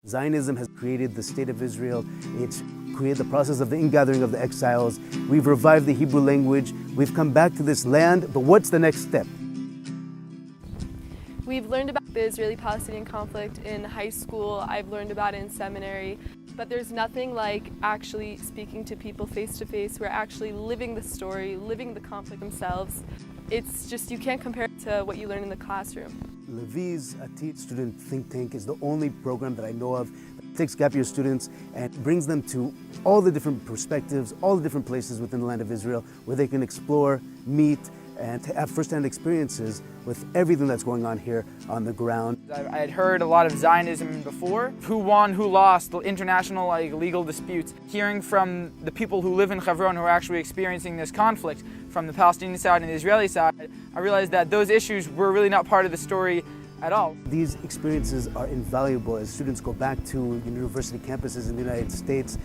Zionism has created the State of Israel. It's created the process of the ingathering of the exiles. We've revived the Hebrew language. We've come back to this land, but what's the next step? We've learned about the Israeli-Palestinian conflict in high school. I've learned about it in seminary. But there's nothing like actually speaking to people face to face who are actually living the story, living the conflict themselves. It's just, you can't compare it to what you learn in the classroom. Levi's ATID student think tank is the only program that I know of that takes gap year students and brings them to all the different perspectives, all the different places within the land of Israel where they can explore, meet, and to have first-hand experiences with everything that's going on here on the ground. I had heard a lot of Zionism before. Who won, who lost, the international legal disputes. Hearing from the people who live in Hebron who are actually experiencing this conflict from the Palestinian side and the Israeli side, I realized that those issues were really not part of the story at all. These experiences are invaluable as students go back to university campuses in the United States,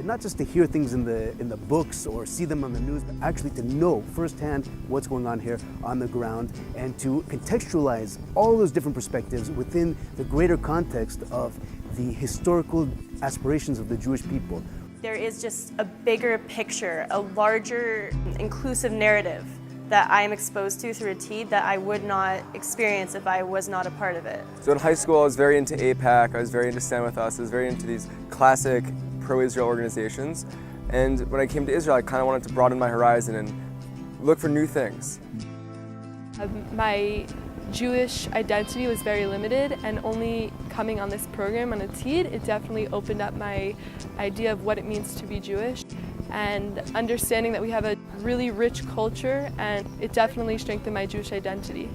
not just to hear things in the books or see them on the news, but actually to know firsthand what's going on here on the ground and to contextualize all those different perspectives within the greater context of the historical aspirations of the Jewish people. There is just a bigger picture, a larger inclusive narrative that I am exposed to through ATID that I would not experience if I was not a part of it. So in high school I was very into APAC, I was very into Stand With Us, I was very into these classic pro-Israel organizations. And when I came to Israel I kind of wanted to broaden my horizon and look for new things. My Jewish identity was very limited, and only coming on this program on ATID, it definitely opened up my idea of what it means to be Jewish and understanding that we have a really rich culture, and it definitely strengthened my Jewish identity.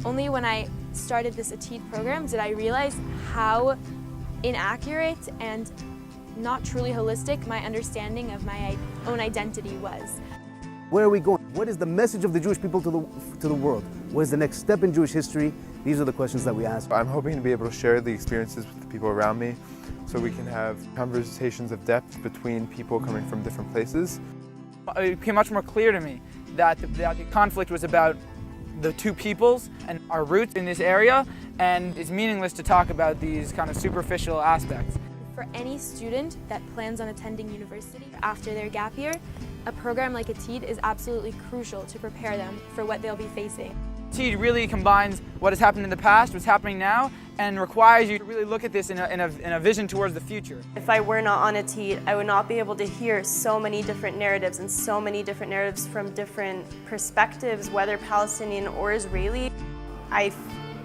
Only when I started this ATID program did I realize how inaccurate and not truly holistic my understanding of my own identity was. Where are we going? What is the message of the Jewish people to the world? What is the next step in Jewish history? These are the questions that we ask. I'm hoping to be able to share the experiences with the people around me so we can have conversations of depth between people coming from different places. It became much more clear to me that the conflict was about the two peoples and our roots in this area, and it's meaningless to talk about these kind of superficial aspects. For any student that plans on attending university after their gap year, a program like ATID is absolutely crucial to prepare them for what they'll be facing. ATID really combines what has happened in the past, what's happening now, and requires you to really look at this in a vision towards the future. If I were not on ATID, I would not be able to hear so many different narratives and so many different narratives from different perspectives, whether Palestinian or Israeli. I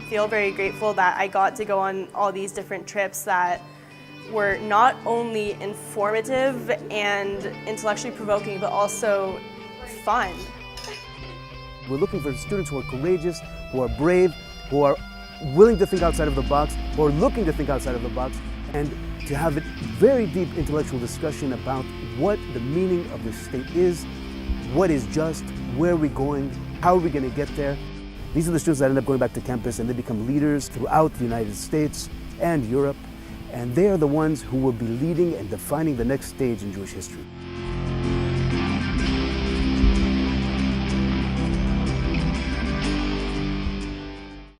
feel very grateful that I got to go on all these different trips that were not only informative and intellectually provoking, but also fun. We're looking for students who are courageous, who are brave, who are willing to think outside of the box, who are looking to think outside of the box, and to have a very deep intellectual discussion about what the meaning of the state is, what is just, where are we going, how are we going to get there. These are the students that end up going back to campus and they become leaders throughout the United States and Europe, and they are the ones who will be leading and defining the next stage in Jewish history.